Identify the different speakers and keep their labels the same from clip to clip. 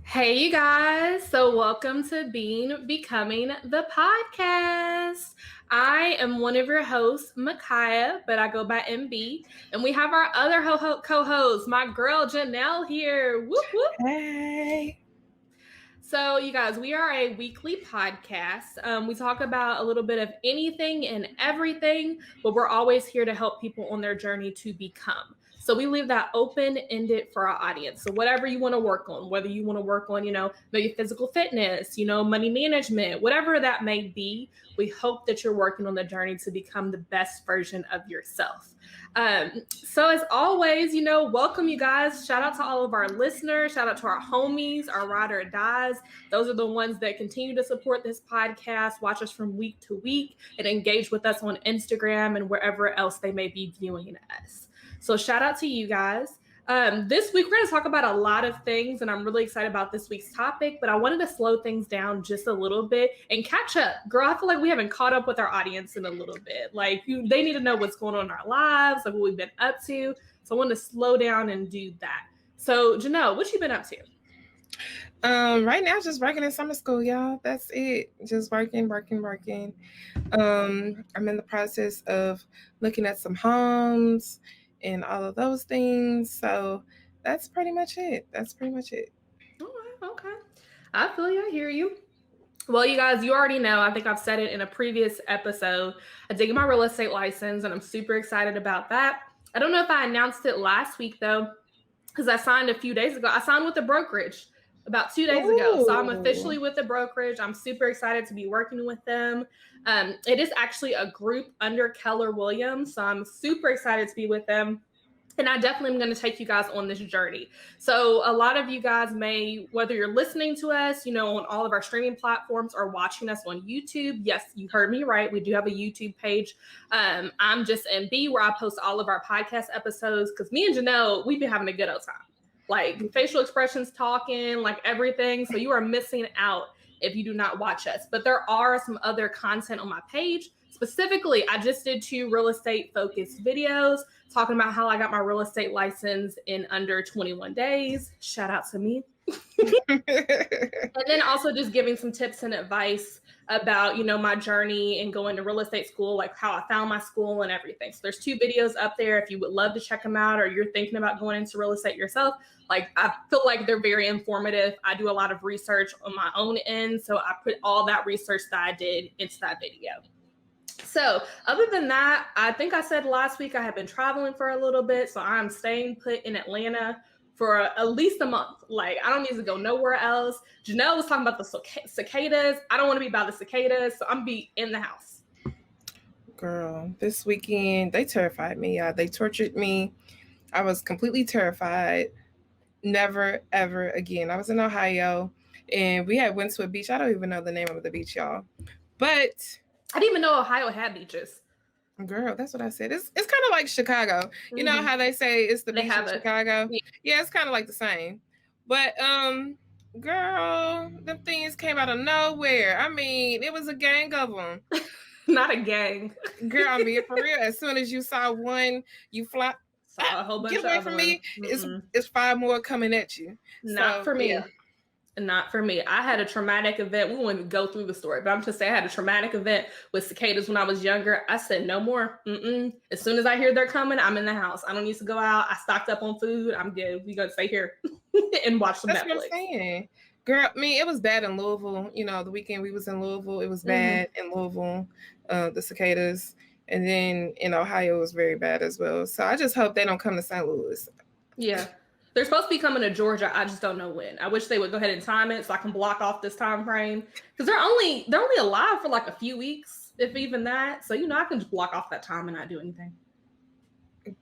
Speaker 1: Hey, you guys. So, welcome to Becoming the Podcast. I am one of your hosts, 𝒹𝒽𝓃, but I go by MB. And we have our other co-host, my girl Janelle here. Whoop, whoop.
Speaker 2: Hey.
Speaker 1: So, you guys, we are a weekly podcast. We talk about a little bit of anything and everything, but we're always here to help people on their journey to become. So we leave that open-ended for our audience. So whatever you want to work on, whether you want to work on, maybe physical fitness, money management, whatever that may be, we hope that you're working on the journey to become the best version of yourself. So as always, welcome you guys. Shout out to all of our listeners. Shout out to our homies, our ride or dies. Those are the ones that continue to support this podcast, watch us from week to week, and engage with us on Instagram and wherever else they may be viewing us. So shout out to you guys. This week, we're going to talk about a lot of things, and I'm really excited about this week's topic, but I wanted to slow things down just a little bit and catch up. Girl, I feel like we haven't caught up with our audience in a little bit. They need to know what's going on in our lives, like what we've been up to. So I wanted to slow down and do that. So, Janelle, what you been up to?
Speaker 2: Right now, just working in summer school, y'all. That's it. Just working. I'm in the process of looking at some homes and all of those things. So that's pretty much it.
Speaker 1: All right, okay. I feel you. I hear you. Well, you guys, you already know, I think I've said it in a previous episode, I did get my real estate license, and I'm super excited about that. I don't know if I announced it last week, though, because I signed a few days ago. I signed with a brokerage about 2 days ago. So I'm officially with the brokerage. I'm super excited to be working with them. It is actually a group under Keller Williams. So I'm super excited to be with them. And I definitely am going to take you guys on this journey. So a lot of you guys may, whether you're listening to us, on all of our streaming platforms or watching us on YouTube. Yes, you heard me right. We do have a YouTube page. I'm just MB, where I post all of our podcast episodes, because me and Janelle, we've been having a good old time. Like facial expressions, talking, like everything. So you are missing out if you do not watch us. But there are some other content on my page. Specifically, I just did 2 real estate focused videos talking about how I got my real estate license in under 21 days. Shout out to me. And then also just giving some tips and advice about, my journey and going to real estate school, like how I found my school and everything. So there's 2 videos up there if you would love to check them out, or you're thinking about going into real estate yourself. Like, I feel like they're very informative. I do a lot of research on my own end, so I put all that research that I did into that video. So other than that, I think I said last week I have been traveling for a little bit. So I'm staying put in Atlanta for at least a month. Like, I don't need to go nowhere else. Janelle was talking about the cicadas. I don't want to be by the cicadas, so I'm be in the house.
Speaker 2: Girl, this weekend, they terrified me. They tortured me. I was completely terrified. Never, ever again. I was in Ohio, and we had went to a beach. I don't even know the name of the beach, y'all. But
Speaker 1: I didn't even know Ohio had beaches.
Speaker 2: Girl, that's what I said. It's kind of like Chicago. You know how they say it's the beach in Chicago? Yeah, it's kind of like the same. But girl, them things came out of nowhere. I mean, it was a gang of them.
Speaker 1: Not a gang.
Speaker 2: Girl, I mean, for real. As soon as you saw one, you fly.
Speaker 1: Saw a whole bunch.
Speaker 2: Get away from me. It's 5 more coming at you.
Speaker 1: Not for me. Yeah. Not for me. I had a traumatic event. We won't even go through the story, but I'm just saying I had a traumatic event with cicadas when I was younger. I said, no more. As soon as I hear they're coming, I'm in the house. I don't need to go out. I stocked up on food. I'm good. We going to stay here and watch some Netflix.
Speaker 2: That's what I'm saying. Girl, I mean, it was bad in Louisville. The weekend we was in Louisville, it was bad in Louisville, the cicadas. And then in Ohio, it was very bad as well. So I just hope they don't come to St. Louis.
Speaker 1: Yeah. They're supposed to be coming to Georgia. I just don't know when. I wish they would go ahead and time it so I can block off this time frame. Because they're only alive for like a few weeks, if even that. So, I can just block off that time and not do anything.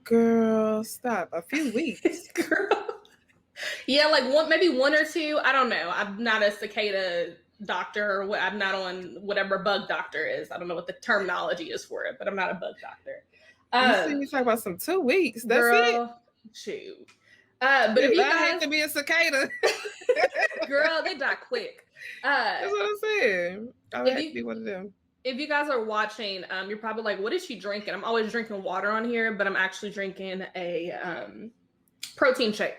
Speaker 2: Girl, stop. A few weeks.
Speaker 1: Girl. Yeah, like maybe 1 or 2. I don't know. I'm not a cicada doctor. I'm not on whatever bug doctor is. I don't know what the terminology is for it, but I'm not a bug doctor.
Speaker 2: You see me talk about some 2 weeks. That's
Speaker 1: girl, it. Shoot. But if you guys
Speaker 2: hate to be a cicada,
Speaker 1: girl, they die quick.
Speaker 2: That's what I'm saying. I would hate to be one of them.
Speaker 1: If you guys are watching, you're probably like, "What is she drinking?" I'm always drinking water on here, but I'm actually drinking a protein shake.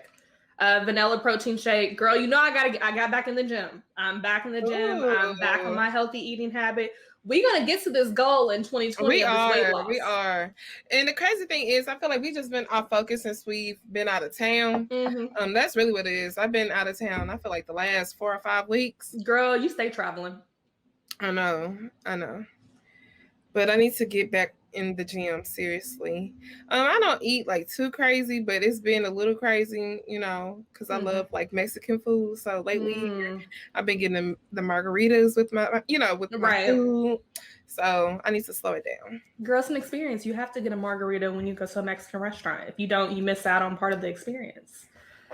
Speaker 1: vanilla protein shake. Girl, you know I got back in the gym. I'm back in the gym.
Speaker 2: Ooh.
Speaker 1: I'm back on my healthy eating habit. We're gonna get to this goal in 2020 of this weight loss.
Speaker 2: We are. And the crazy thing is, I feel like we just been off focus since we've been out of town.
Speaker 1: Mm-hmm.
Speaker 2: That's really what it is. I've been out of town, I feel like the last 4 or 5 weeks.
Speaker 1: Girl, you stay traveling.
Speaker 2: I know. But I need to get back in the gym, seriously. I don't eat like too crazy, but it's been a little crazy, you know, because I love like Mexican food. So lately I've been getting the margaritas with my food. So I need to slow it down.
Speaker 1: Girl, it's an experience. You have to get a margarita when you go to a Mexican restaurant. If you don't, you miss out on part of the experience.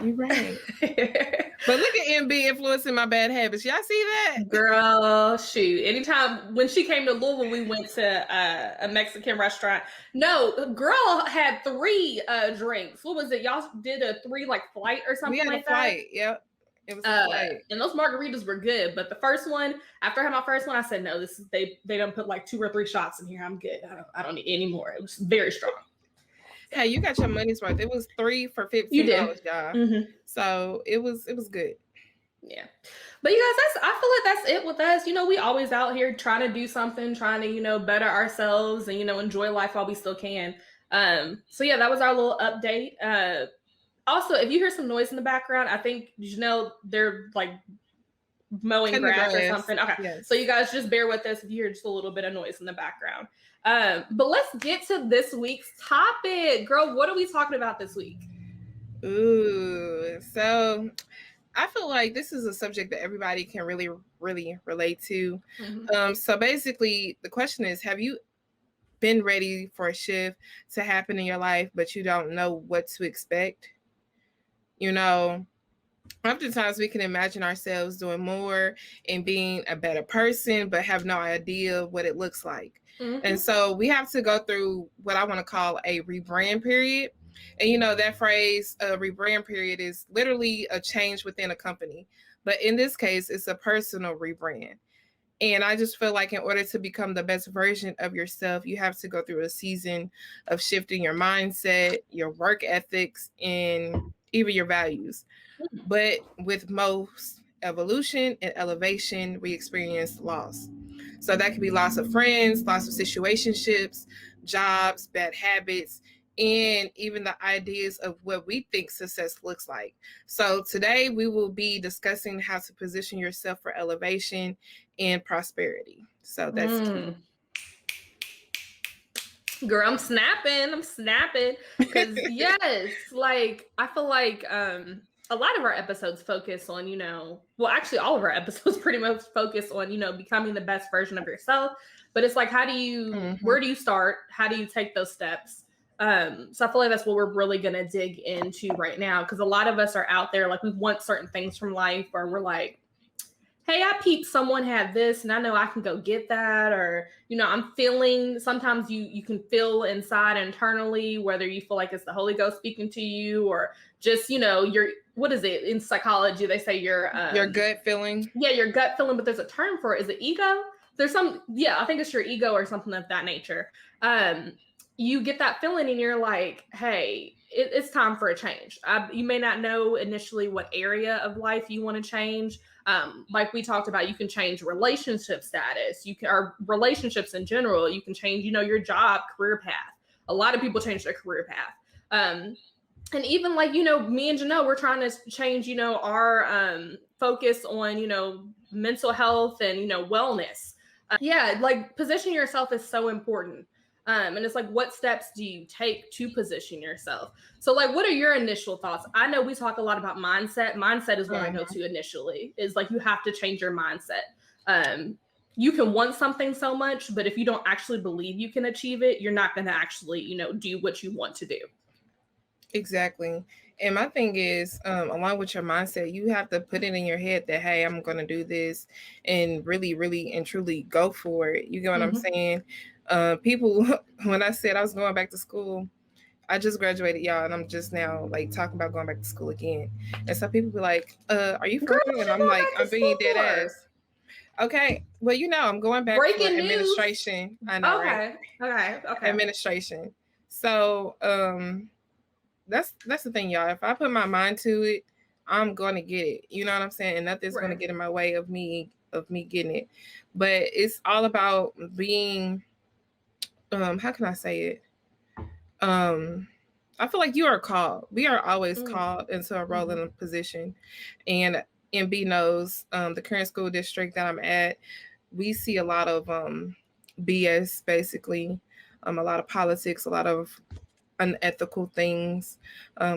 Speaker 2: You're right. But look at MB influencing my bad habits. Y'all see that?
Speaker 1: Girl, shoot. Anytime when she came to Louisville, we went to a Mexican restaurant. No, girl had 3 drinks. What was it? Y'all did a 3 like flight or something like that?
Speaker 2: Flight. Yep. It was a flight.
Speaker 1: And those margaritas were good. But the first one, after I had my first one, I said, no, this is they don't put like 2 or 3 shots in here. I'm good. I don't need any more. It was very strong.
Speaker 2: Hey, you got your money's worth. It was 3 for $15, y'all. So it was good.
Speaker 1: Yeah. But you guys, I feel like that's it with us. You know, we always out here trying to do something, trying to, you know, better ourselves and, you know, enjoy life while we still can. So yeah, that was our little update. Also, if you hear some noise in the background, I think, you know, they're like mowing grass or something. Okay. Yes. So you guys just bear with us if you hear just a little bit of noise in the background. But let's get to this week's topic. Girl, what are we talking about this week?
Speaker 2: Ooh, so I feel like this is a subject that everybody can really, really relate to. So basically, the question is, have you been ready for a shift to happen in your life, but you don't know what to expect? You know, oftentimes we can imagine ourselves doing more and being a better person, but have no idea what it looks like. And so we have to go through what I want to call a rebrand period. And you know, that phrase, rebrand period, is literally a change within a company. But in this case, it's a personal rebrand. And I just feel like in order to become the best version of yourself, you have to go through a season of shifting your mindset, your work ethics, and even your values. But with most evolution and elevation, we experience loss. So that could be loss of friends, loss of situationships, jobs, bad habits, and even the ideas of what we think success looks like. So today we will be discussing how to position yourself for elevation and prosperity. So that's key.
Speaker 1: Girl, I'm snapping. Because yes, like I feel like a lot of our episodes focus on, you know, well, actually all of our episodes pretty much focus on, you know, becoming the best version of yourself. But it's like, how do you, where do you start? How do you take those steps? So I feel like that's what we're really going to dig into right now. Because a lot of us are out there, like we want certain things from life, or we're like, hey, I peeped someone had this and I know I can go get that. Or, you know, I'm feeling, sometimes you can feel inside internally, whether you feel like it's the Holy Ghost speaking to you or just, you know, what is it in psychology? They say your
Speaker 2: gut feeling.
Speaker 1: Yeah, your gut feeling, but there's a term for it. Is it ego? There's I think it's your ego or something of that nature. You get that feeling and you're like, hey, it's time for a change. You may not know initially what area of life you want to change. Like we talked about, you can change relationship status. Or relationships in general. You can change, you know, your job, career path. A lot of people change their career path. And even like, you know, me and Janelle, we're trying to change, you know, our focus on, you know, mental health and, you know, wellness. Like position yourself is so important. And it's like, what steps do you take to position yourself? So like, what are your initial thoughts? I know we talk a lot about mindset. Mindset is what I go to initially, is like, you have to change your mindset. You can want something so much, but if you don't actually believe you can achieve it, you're not going to actually, you know, do what you want to do.
Speaker 2: Exactly. And my thing is, along with your mindset, you have to put it in your head that, hey, I'm going to do this and really, really and truly go for it. You get what I'm saying? People, when I said I was going back to school, I just graduated, y'all, and I'm just now like talking about going back to school again. And some people be like, are you for real? And I'm like, I'm being dead ass. Okay. Well, you know, I'm going back for administration. I know, right?
Speaker 1: Okay.
Speaker 2: Administration. So, that's the thing, y'all. If I put my mind to it, I'm going to get it. You know what I'm saying? And nothing's going to get in my way of me getting it. But it's all about being how can I say it? I feel like you are called. We are always called into a role in a position. And MB knows the current school district that I'm at, we see a lot of BS, basically, a lot of politics, a lot of unethical things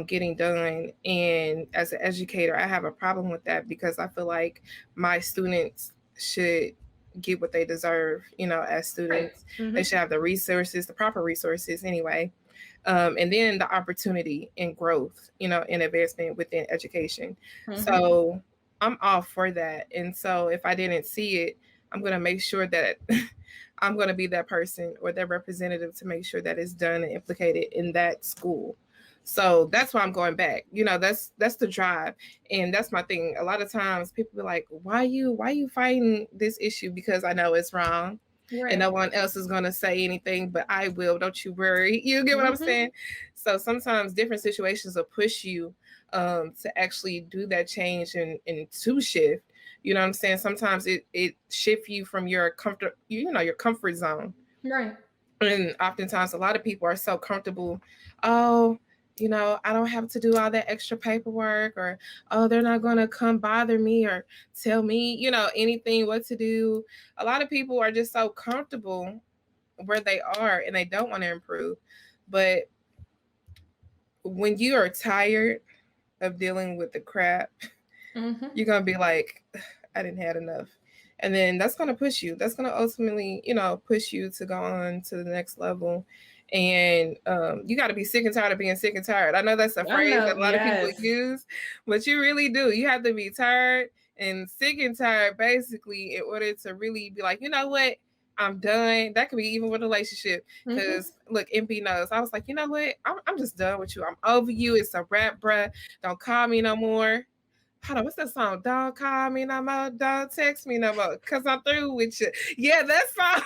Speaker 2: getting done. And as an educator, I have a problem with that because I feel like my students should get what they deserve, as students.
Speaker 1: Right.
Speaker 2: They should have the resources, the proper resources anyway. And then the opportunity and growth, and advancement within education. So I'm all for that. And so if I didn't see it, I'm going to make sure that I'm going to be that person or that representative to make sure that it's done and implicated in that school. So that's why I'm going back. That's the drive. And that's my thing. A lot of times people be like, why you fighting this issue? Because I know it's wrong. Right. And no one else is going to say anything, but I will. Don't you worry. You get what I'm saying? So sometimes different situations will push you to actually do that change and to shift. You know what I'm saying? Sometimes it shifts you from your comfort, your comfort zone.
Speaker 1: Right.
Speaker 2: And oftentimes a lot of people are so comfortable. Oh, I don't have to do all that extra paperwork, or, oh, they're not going to come bother me or tell me, anything what to do. A lot of people are just so comfortable where they are and they don't want to improve. But when you are tired of dealing with the crap, you're going to be like, I didn't have enough. And then that's going to push you. That's going to ultimately, push you to go on to the next level. And you got to be sick and tired of being sick and tired. I know that's a phrase that a lot of people use, but you really do. You have to be tired and sick and tired, basically, in order to really be like, you know what? I'm done. That could be even with a relationship. Because look, MP knows. I was like, you know what? I'm just done with you. I'm over you. It's a wrap, bruh. Don't call me no more. Hold on, what's that song? Don't call me no more. Don't text me no more. Because I'm through with you. Yeah, that song.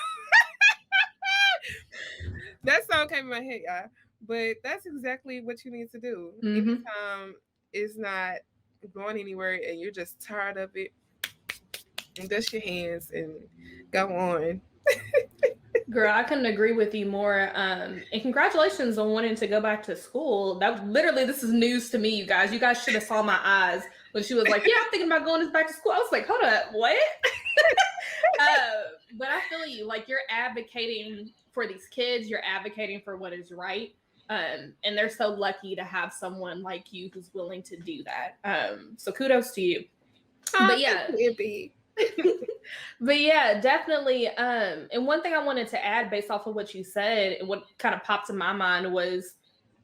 Speaker 2: That song came in my head, y'all. But that's exactly what you need to do. Anytime it's not going anywhere and you're just tired of it, dust your hands and go on.
Speaker 1: Girl, I couldn't agree with you more. And congratulations on wanting to go back to school. This is news to me, you guys. You guys should have saw my eyes when she was like, yeah, I'm thinking about going back to school. I was like, hold up, what? But I feel you, like, you're advocating for these kids. You're advocating for what is right. And they're so lucky to have someone like you who's willing to do that. So kudos to you. But yeah. But yeah, definitely. And one thing I wanted to add based off of what you said and what kind of popped in my mind was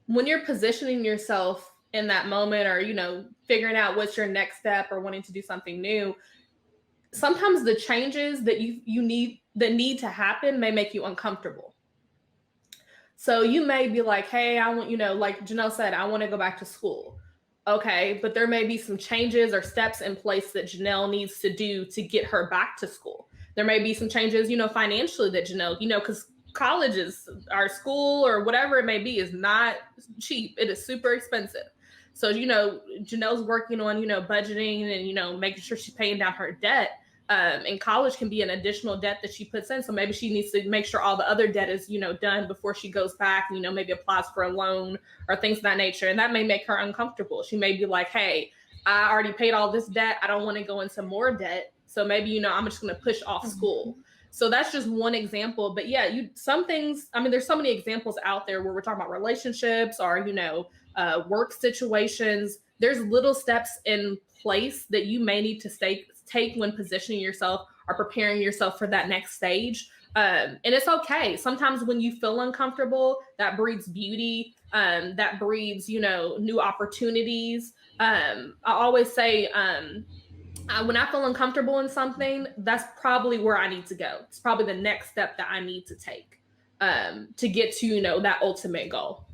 Speaker 1: when you're positioning yourself in that moment or, figuring out what's your next step or wanting to do something new, sometimes the changes that you need to happen may make you uncomfortable. So you may be like, hey, I want, like Janelle said, I want to go back to school. Okay, but there may be some changes or steps in place that Janelle needs to do to get her back to school. There may be some changes, financially that Janelle, because colleges, our school or whatever it may be is not cheap. It is super expensive. So, Janelle's working on, budgeting and, making sure she's paying down her debt. And college can be an additional debt that she puts in. So maybe she needs to make sure all the other debt is, done before she goes back, maybe applies for a loan or things of that nature. And that may make her uncomfortable. She may be like, hey, I already paid all this debt. I don't want to go into more debt. So maybe, I'm just going to push off school. So that's just one example. But yeah, some things, there's so many examples out there where we're talking about relationships or, work situations. There's little steps in place that you may need to take when positioning yourself or preparing yourself for that next stage. And it's okay. Sometimes when you feel uncomfortable, that breeds beauty. That breeds, new opportunities. I always say, when I feel uncomfortable in something, that's probably where I need to go. It's probably the next step that I need to take to get to, that ultimate goal.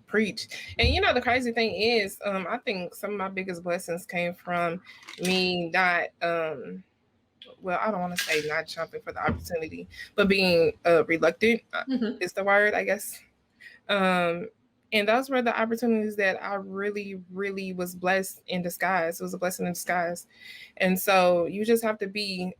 Speaker 2: Preach. And the crazy thing is, I think some of my biggest blessings came from me not, well, I don't want to say not jumping for the opportunity, but being reluctant is the word, I guess. And those were the opportunities that I really, really was blessed in disguise. It was a blessing in disguise. And so you just have to be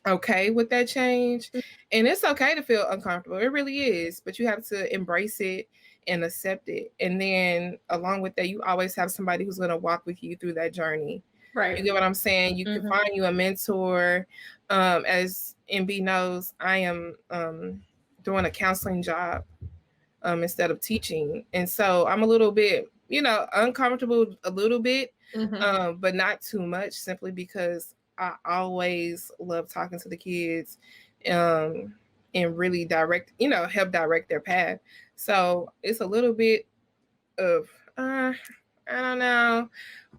Speaker 2: okay with that change. And it's okay to feel uncomfortable. It really is. But you have to embrace it and accept it. And then along with that, you always have somebody who's going to walk with you through that journey.
Speaker 1: Right.
Speaker 2: You get what I'm saying? You can find you a mentor. As MB knows, I am doing a counseling job instead of teaching. And so I'm a little bit, uncomfortable a little bit, but not too much, simply because I always love talking to the kids and really help direct their path. So it's a little bit of, I don't know,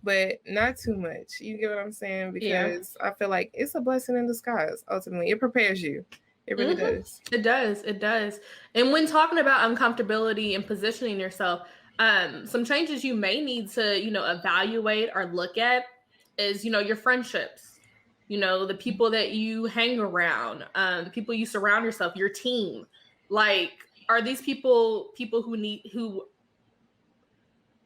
Speaker 2: but not too much. You get what I'm saying? Because I feel like it's a blessing in disguise. Ultimately, it prepares you. It really does.
Speaker 1: It does. It does. And when talking about uncomfortability and positioning yourself, some changes you may need to, evaluate or look at is, your friendships, the people that you hang around, the people you surround yourself, your team. Like, are these people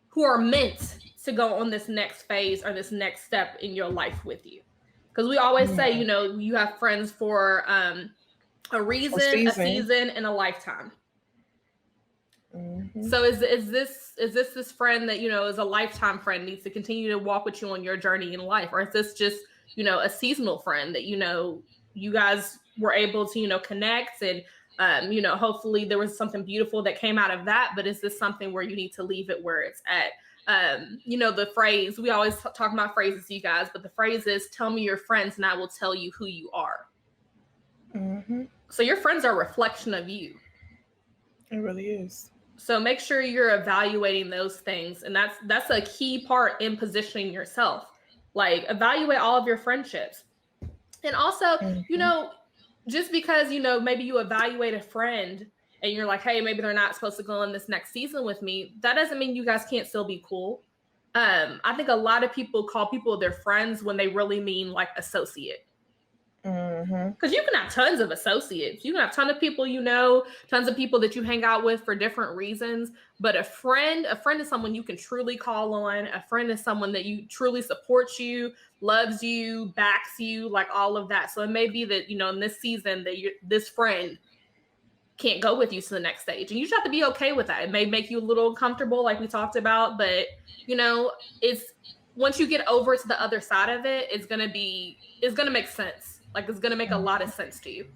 Speaker 1: who are meant to go on this next phase or this next step in your life with you? Because we always say, you have friends for a reason, a season, and a lifetime. So is this friend that is a lifetime friend, needs to continue to walk with you on your journey in life, or is this just a seasonal friend that you guys were able to connect and hopefully there was something beautiful that came out of that, but is this something where you need to leave it where it's at? The phrase, we always talk about phrases, you guys, but the phrase is, tell me your friends and I will tell you who you are. So your friends are a reflection of you.
Speaker 2: It really is.
Speaker 1: So make sure you're evaluating those things. And that's a key part in positioning yourself. Like, evaluate all of your friendships. And also, just because, maybe you evaluate a friend and you're like, hey, maybe they're not supposed to go in this next season with me, that doesn't mean you guys can't still be cool. I think a lot of people call people their friends when they really mean like associate. Because you can have tons of associates. You can have a ton of people, tons of people that you hang out with for different reasons. But a friend is someone you can truly call on. A friend is someone that you truly supports you, loves you, backs you, like all of that. So it may be that, in this season that this friend can't go with you to the next stage. And you just have to be okay with that. It may make you a little uncomfortable, like we talked about, but it's once you get over to the other side of it, it's gonna make sense. Like, it's gonna make a lot of sense to you.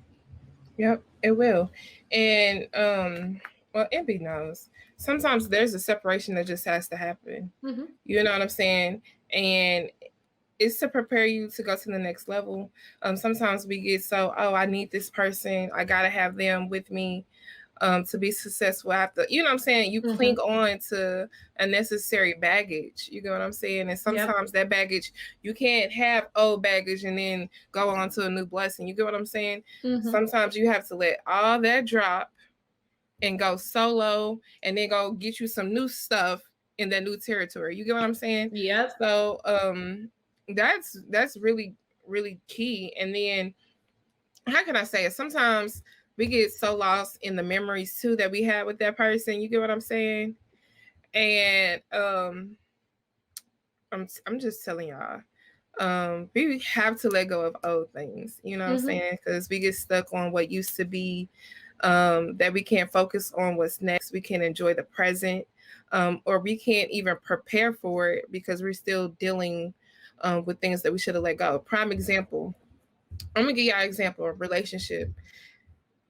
Speaker 2: Yep, it will. And well, MB knows. Sometimes there's a separation that just has to happen. You know what I'm saying? And it's to prepare you to go to the next level. Sometimes we get I need this person. I gotta have them with me to be successful after. You know what I'm saying? You cling on to unnecessary baggage. You know what I'm saying? And sometimes that baggage, you can't have old baggage and then go on to a new blessing. You get what I'm saying? Sometimes you have to let all that drop and go solo and then go get you some new stuff in that new territory. You get what I'm saying?
Speaker 1: Yeah.
Speaker 2: So that's really, really key. And then how can I say it? Sometimes we get so lost in the memories too that we had with that person. You get what I'm saying? And I'm just telling y'all, we have to let go of old things. You know what I'm saying? Because we get stuck on what used to be, that we can't focus on what's next. We can't enjoy the present, or we can't even prepare for it because we're still dealing with things that we should have let go. Prime example. I'm gonna give y'all an example of relationship.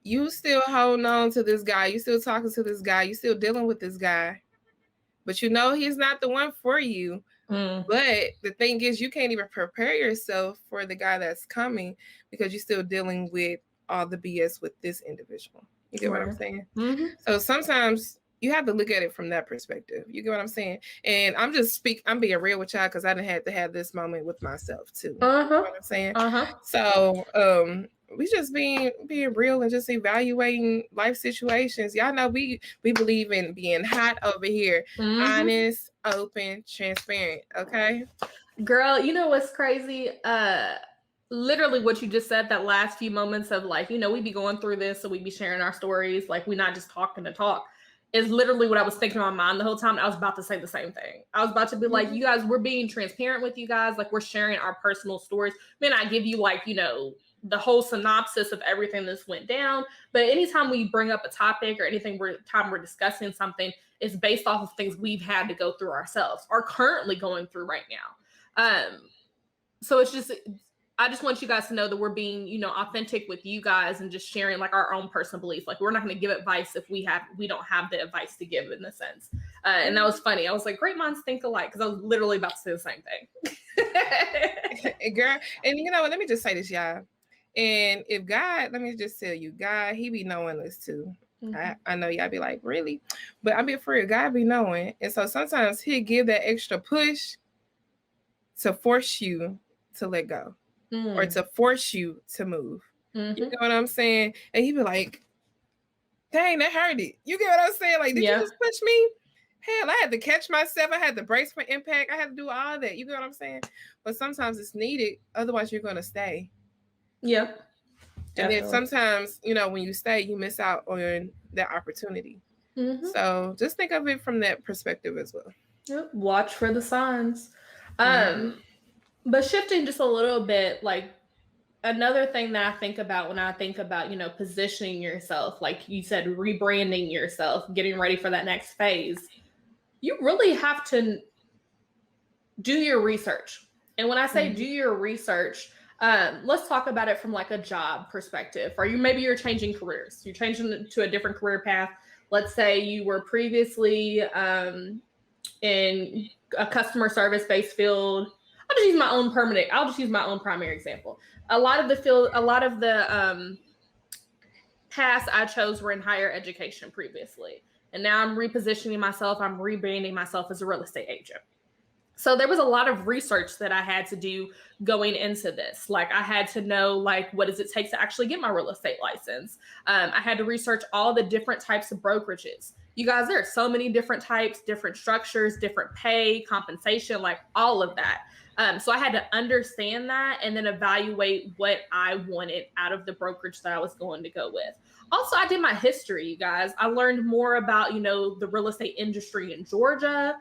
Speaker 2: You still holding on to this guy. You still talking to this guy. You still dealing with this guy. But he's not the one for you. But the thing is, you can't even prepare yourself for the guy that's coming because you're still dealing with all the BS with this individual. You get what I'm saying? So sometimes you have to look at it from that perspective. You get what I'm saying? And I'm being real with y'all because I didn't have to have this moment with myself too. You know what I'm saying? So we just being real and just evaluating life situations. Y'all know we believe in being hot over here. Honest, open, transparent. Okay?
Speaker 1: Girl, you know what's crazy? Literally what you just said, that last few moments of like, we be going through this, so we be sharing our stories. Like, we're not just talking to talk. is literally what I was thinking in my mind the whole time. I was about to say the same thing. I was about to be like, you guys, we're being transparent with you guys. Like, we're sharing our personal stories. May not give you like, you know, the whole synopsis of everything that's went down. But anytime we bring up a topic or anything, time we're discussing something, it's based off of things we've had to go through ourselves or currently going through right now. So it's just, I just want you guys to know that we're being, you know, authentic with you guys and just sharing like our own personal beliefs. Like, we're not going to give advice if we don't have the advice to give in a sense. And that was funny. I was like, great minds think alike, because I was literally about to say the same thing.
Speaker 2: Girl, and you know what? Let me just say this, y'all. And if God, let me just tell you, God, he be knowing this too. I know y'all be like, really? But I be afraid God be knowing. And so sometimes he'll give that extra push to force you to let go. Or to force you to move. You know what I'm saying? And he'd be like, dang, that hurt it. You get what I'm saying? Like, did you just push me? Hell, I had to catch myself. I had to brace for impact. I had to do all that. You get what I'm saying? But sometimes it's needed. Otherwise, you're going to stay.
Speaker 1: Yep.
Speaker 2: And then sometimes, you know, when you stay, you miss out on that opportunity. So just think of it from that perspective as well.
Speaker 1: Yep. Watch for the signs. But shifting just a little bit, like, another thing that I think about when I think about, you know, positioning yourself, like you said, rebranding yourself, getting ready for that next phase, you really have to do your research. And when I say do your research, let's talk about it from like a job perspective. Or maybe you're changing careers. You're changing to a different career path. Let's say you were previously in a customer service based field. I'll just use my own primary example. A lot of the paths I chose were in higher education previously. And now I'm repositioning myself. I'm rebranding myself as a real estate agent. So there was a lot of research that I had to do going into this. Like, I had to know, like, what does it take to actually get my real estate license? I had to research all the different types of brokerages. You guys, there are so many different types, different structures, different pay, compensation, like all of that. So I had to understand that and then evaluate what I wanted out of the brokerage that I was going to go with. Also, I did my history, you guys. I learned more about, you know, the real estate industry in Georgia.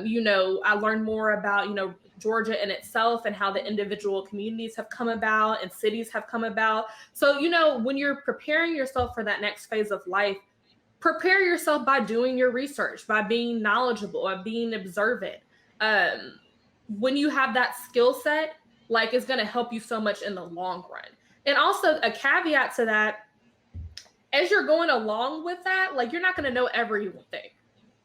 Speaker 1: You know, I learned more about, you know, Georgia in itself and how the individual communities have come about and cities have come about. So, you know, when you're preparing yourself for that next phase of life, prepare yourself by doing your research, by being knowledgeable, by being observant. When you have that skill set, like, it's going to help you so much in the long run. And also a caveat to that, as you're going along with that, like, you're not going to know everything.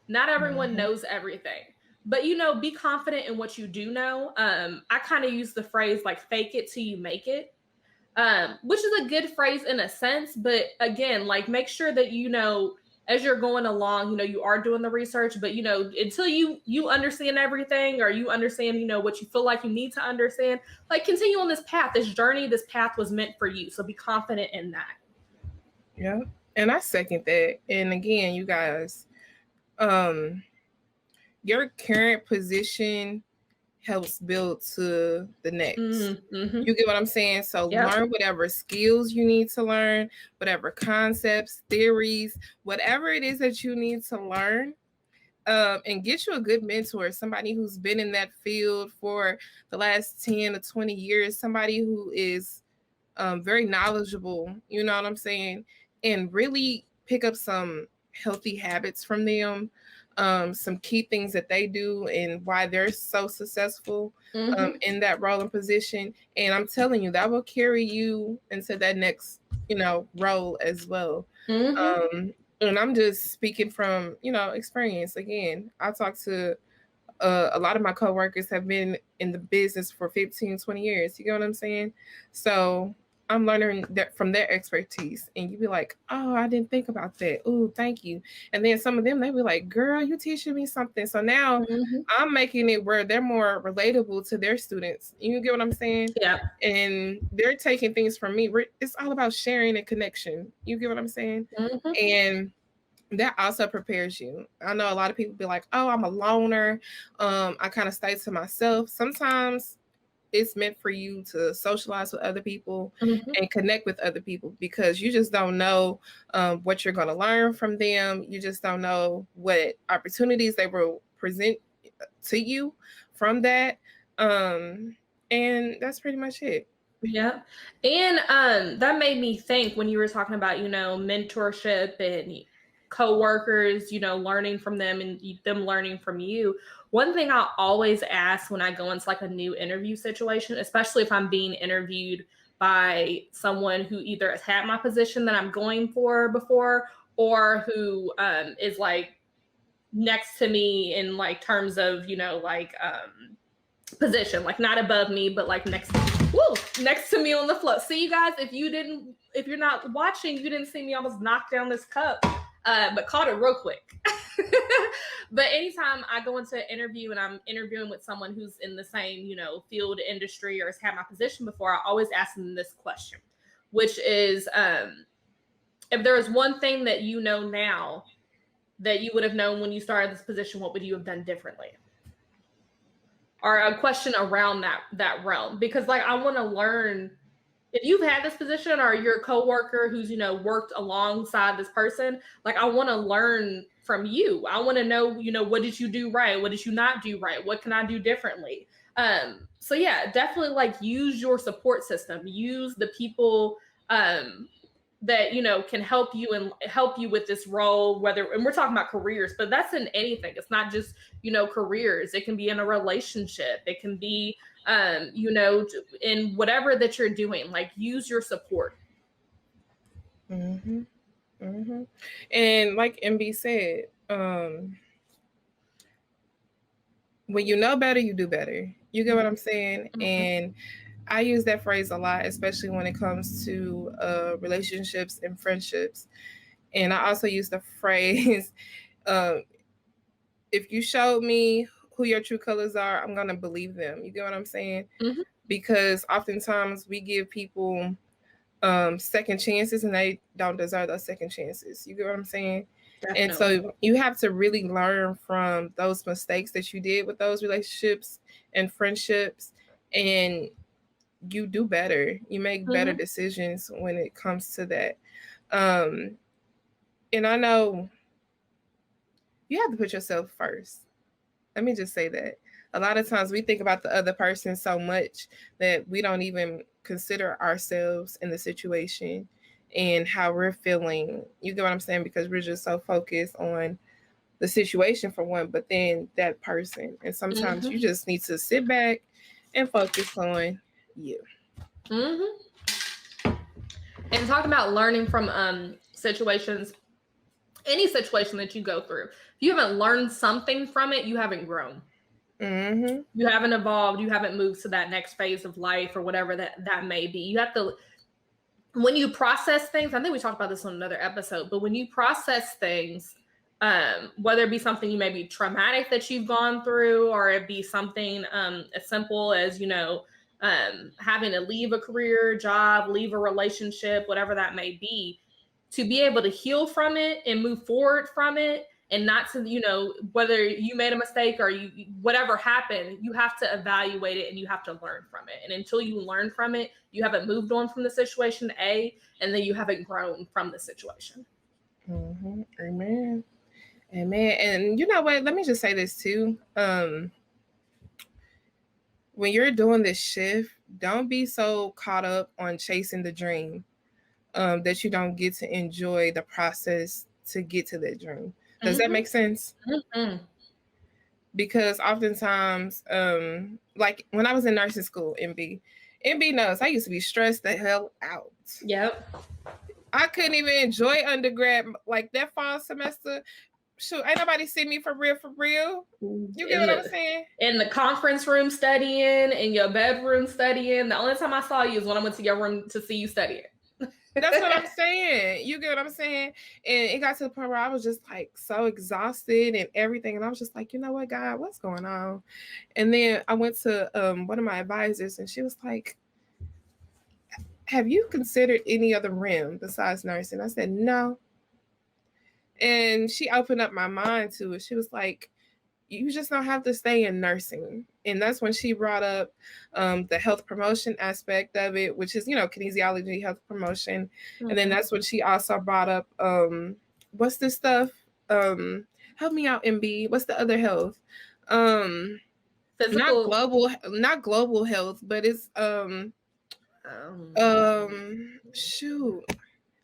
Speaker 1: Not everyone knows everything, but, you know, be confident in what you do know. I kind of use the phrase like fake it till you make it, which is a good phrase in a sense. But again, like, make sure that, you know, as you're going along, you know, you are doing the research, but, you know, until you understand everything, or you understand, you know, what you feel like you need to understand, like, continue on this path, this journey. This path was meant for you. So be confident in that.
Speaker 2: Yeah. And I second that. And again, you guys, your current position helps build to the next. You get what I'm saying? So learn whatever skills you need to learn, whatever concepts, theories, whatever it is that you need to learn, and get you a good mentor, somebody who's been in that field for the last 10 to 20 years, somebody who is very knowledgeable, you know what I'm saying? And really pick up some healthy habits from them, some key things that they do and why they're so successful in that role and position. And I'm telling you, that will carry you into that next, you know, role as well. And I'm just speaking from, you know, experience. Again, I talk to a lot of my coworkers have been in the business for 15, 20 years. You get what I'm saying? So I'm learning that from their expertise, and you be like, oh, I didn't think about that. Oh, thank you. And then some of them, they be like, girl, you teaching me something. So now I'm making it where they're more relatable to their students. You get what I'm saying?
Speaker 1: Yeah.
Speaker 2: And they're taking things from me. It's all about sharing and connection. You get what I'm saying? And that also prepares you. I know a lot of people be like, oh, I'm a loner. I kind of stay to myself. Sometimes it's meant for you to socialize with other people
Speaker 1: Mm-hmm.
Speaker 2: and connect with other people, because you just don't know what you're going to learn from them. You just don't know what opportunities they will present to you from that. And that's pretty much it.
Speaker 1: Yeah. And that made me think when you were talking about, mentorship and coworkers, learning from them and them learning from you. One thing I always ask when I go into like a new interview situation, especially if I'm being interviewed by someone who either has had my position that I'm going for before, or who is like next to me in like terms of, position, like not above me, but like next to me on the floor. See, you guys, if you're not watching, you didn't see me almost knock down this cup, but caught it real quick. But anytime I go into an interview and I'm interviewing with someone who's in the same, field, industry, or has had my position before, I always ask them this question, which is, if there is one thing that you know now that you would have known when you started this position, what would you have done differently? Or a question around that realm, because like I want to learn, if you've had this position or you're a coworker who's worked alongside this person, like I want to learn from you. I want to know, what did you do right? What did you not do right? What can I do differently? So yeah, definitely like use your support system, use the people that can help you and help you with this role, and we're talking about careers, but that's in anything. It's not just careers. It can be in a relationship, it can be in whatever that you're doing. Like use your support.
Speaker 2: And like MB said, when you know better, you do better. You get what I'm saying? And I use that phrase a lot, especially when it comes to relationships and friendships. And I also use the phrase, if you showed me who your true colors are, I'm going to believe them. You get what I'm saying? Because oftentimes we give people second chances and they don't deserve those second chances. You get what I'm saying? Definitely. And so you have to really learn from those mistakes that you did with those relationships and friendships, and you do better. You make better decisions when it comes to that. And I know you have to put yourself first. Let me just say that. A lot of times we think about the other person so much that we don't even consider ourselves in the situation and how we're feeling. You get what I'm saying? Because we're just so focused on the situation for one, but then that person. And sometimes you just need to sit back and focus on you.
Speaker 1: And talking about learning from situations, any situation that you go through, if you haven't learned something from it, you haven't grown. You haven't evolved. You haven't moved to that next phase of life or whatever that may be. You have to, when you process things, I think we talked about this on another episode, but when you process things, whether it be something you may be traumatic that you've gone through, or it be something as simple as, having to leave a career, job, leave a relationship, whatever that may be, to be able to heal from it and move forward from it, and not to, whether you made a mistake or whatever happened, you have to evaluate it and you have to learn from it. And until you learn from it, you haven't moved on from the situation, and then you haven't grown from the situation.
Speaker 2: Amen. And you know what? Let me just say this too. When you're doing this shift, don't be so caught up on chasing the dream that you don't get to enjoy the process to get to that dream. Does that make sense? Because oftentimes, like when I was in nursing school, MB knows I used to be stressed the hell out.
Speaker 1: Yep.
Speaker 2: I couldn't even enjoy undergrad. Like that fall semester, shoot, ain't nobody see me for real. You get what I'm saying?
Speaker 1: In the conference room studying, in your bedroom studying. The only time I saw you is when I went to your room to see you studying.
Speaker 2: That's what I'm saying. You get what I'm saying? And it got to the point where I was just like so exhausted and everything. And I was just like, you know what, God, what's going on? And then I went to one of my advisors and she was like, have you considered any other rim besides nursing? I said, no. And she opened up my mind to it. She was like, you just don't have to stay in nursing. And that's when she brought up the health promotion aspect of it, which is, kinesiology, health promotion. Mm-hmm. And then that's when she also brought up, what's this stuff? Help me out, MB. What's the other health? Physical, not global health, but it's shoot,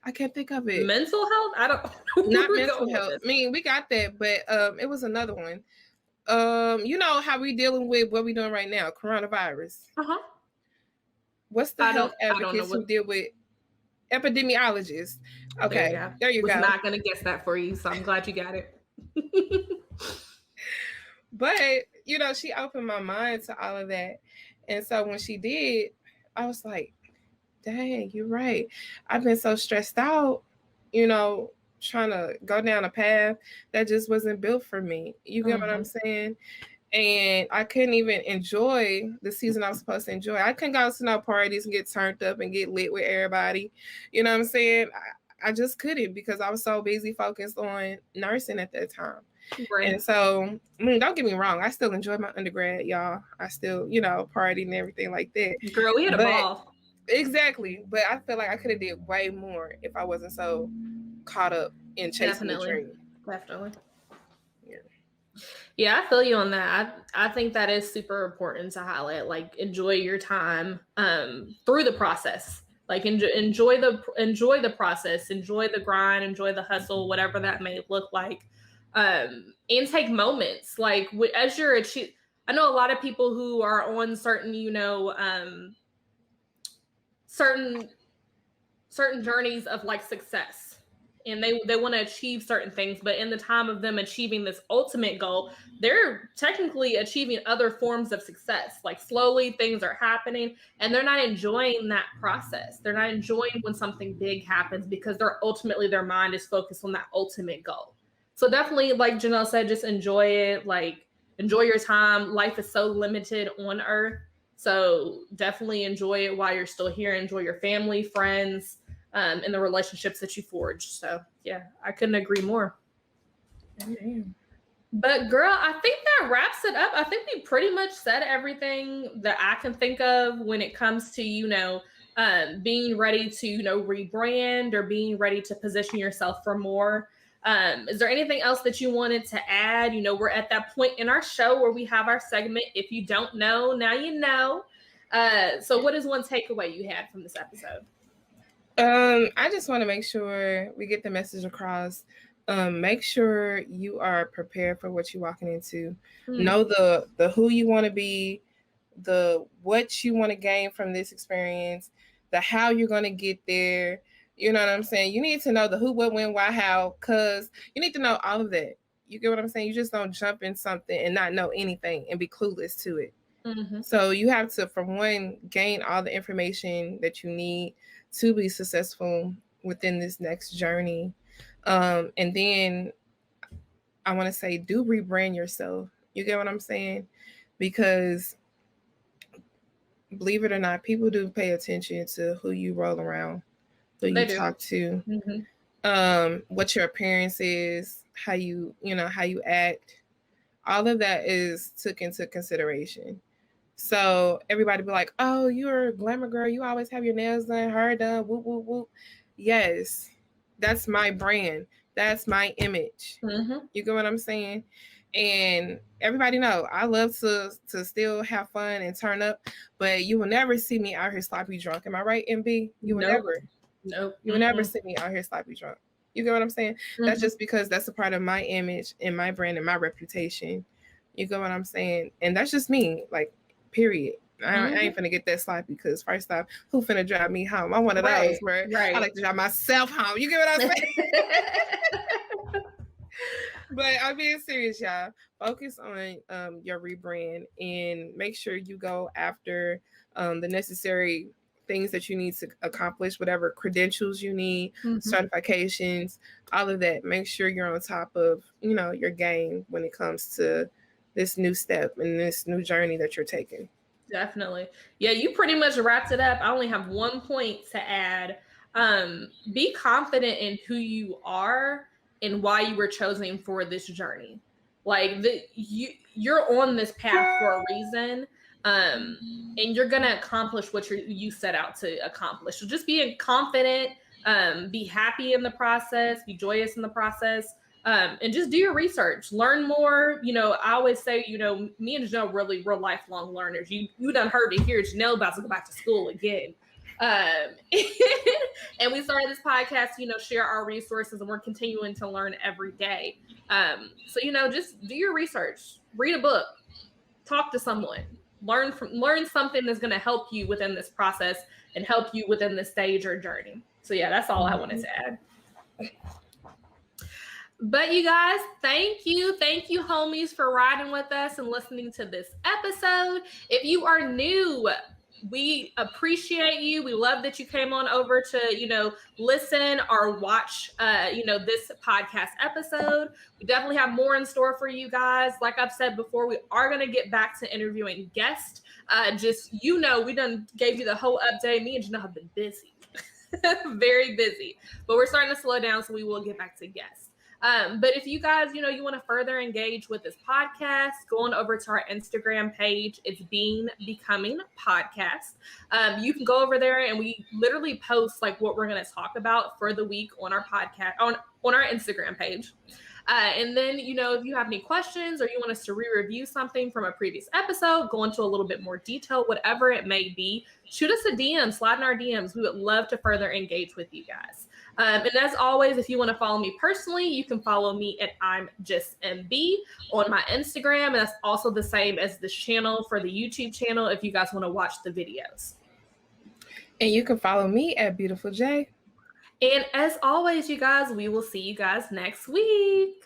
Speaker 2: I can't think of it.
Speaker 1: Mental health? I don't
Speaker 2: not mental health. I mean, we got that, but it was another one. You know how we dealing with what we doing right now, coronavirus. What's the health advocates who deal with epidemiologists? Okay, there you go.
Speaker 1: I was not gonna guess that for you, so I'm glad you got it.
Speaker 2: But she opened my mind to all of that, and so when she did, I was like, dang, you're right. I've been so stressed out, trying to go down a path that just wasn't built for me. You get what I'm saying? And I couldn't even enjoy the season I was supposed to enjoy. I couldn't go to no parties and get turned up and get lit with everybody. You know what I'm saying? I just couldn't because I was so busy focused on nursing at that time. Right. And so, don't get me wrong. I still enjoy my undergrad, y'all. I still, party and everything like that.
Speaker 1: Girl, we had a ball.
Speaker 2: Exactly. But I feel like I could have did way more if I wasn't so caught up in chasing the dream.
Speaker 1: Definitely. Yeah, I feel you on that. I think that is super important to highlight. Like, enjoy your time through the process. Like, enjoy the process, enjoy the grind, enjoy the hustle, whatever that may look like. And take moments like as you're I know a lot of people who are on certain, certain journeys of like success, and they want to achieve certain things, but in the time of them achieving this ultimate goal, they're technically achieving other forms of success. Like, slowly things are happening and they're not enjoying that process. They're not enjoying when something big happens because their mind is focused on that ultimate goal. So definitely, like Janelle said, just enjoy it. Like, enjoy your time. Life is so limited on Earth. So definitely enjoy it while you're still here. Enjoy your family, friends, and the relationships that you forge. So yeah, I couldn't agree more.
Speaker 2: Amen.
Speaker 1: But girl, I think that wraps it up. I think we pretty much said everything that I can think of when it comes to, being ready to, rebrand or being ready to position yourself for more. Is there anything else that you wanted to add? We're at that point in our show where we have our segment. If you don't know, now you know. So what is one takeaway you had from this episode?
Speaker 2: I just want to make sure we get the message across. Make sure you are prepared for what you're walking into. Know the who you want to be, the what you want to gain from this experience, the how you're going to get there. You know what I'm saying? You need to know the who, what, when, why, how, because you need to know all of that. You get what I'm saying? You just don't jump in something and not know anything and be clueless to it. So you have to, for one, gain all the information that you need to be successful within this next journey. And then I want to say, do rebrand yourself. You get what I'm saying? Because believe it or not, people do pay attention to who you roll around, who you talk to, what your appearance is, how you act. All of that is took into consideration. So everybody be like, oh, you're a glamour girl. You always have your nails done, hair done, whoop, whoop, whoop. Yes, that's my brand. That's my image. You get what I'm saying? And everybody know I love to still have fun and turn up, but you will never see me out here sloppy drunk. Am I right, MB? You will never.
Speaker 1: Nope.
Speaker 2: You will never see me out here sloppy drunk. You get what I'm saying? That's just because that's a part of my image and my brand and my reputation. You get what I'm saying? And that's just me. Like, period. I ain't finna get that sloppy because first off, who finna drive me home? I'm one of those where I like to drive myself home. You get what I'm saying? But I'm being serious, y'all. Focus on your rebrand and make sure you go after the necessary things that you need to accomplish, whatever credentials you need, certifications, all of that. Make sure you're on top of, your game when it comes to this new step and this new journey that you're taking.
Speaker 1: Definitely. Yeah, you pretty much wrapped it up. I only have one point to add. Be confident in who you are and why you were chosen for this journey. Like you're on this path for a reason. And you're going to accomplish what you set out to accomplish. So just be confident, be happy in the process, be joyous in the process, and just do your research, learn more. I always say, me and Janelle really we're lifelong learners. You done heard it here. Janelle about to go back to school again. And we started this podcast, share our resources, and we're continuing to learn every day. So, just do your research, read a book, talk to someone, learn something that's going to help you within this process and help you within this stage or journey. So yeah, that's all I wanted to add. But you guys, thank you, homies, for riding with us and listening to this episode. If you are new, we appreciate you. We love that you came on over to, listen or watch, this podcast episode. We definitely have more in store for you guys. Like I've said before, we are going to get back to interviewing guests. We done gave you the whole update. Me and Janelle have been busy, very busy, but we're starting to slow down. So we will get back to guests. But if you guys, you want to further engage with this podcast, go on over to our Instagram page. It's 𝒃𝒃 Podcast. You can go over there and we literally post like what we're going to talk about for the week on our podcast, on our Instagram page. And then, if you have any questions or you want us to re-review something from a previous episode, go into a little bit more detail, whatever it may be, shoot us a DM, slide in our DMs. We would love to further engage with you guys. And as always, if you want to follow me personally, you can follow me at 𝒦𝒈𝒻 on my Instagram. And that's also the same as this channel for the YouTube channel if you guys want to watch the videos.
Speaker 2: And you can follow me at 𝒃𝒃.
Speaker 1: And as always, you guys, we will see you guys next week.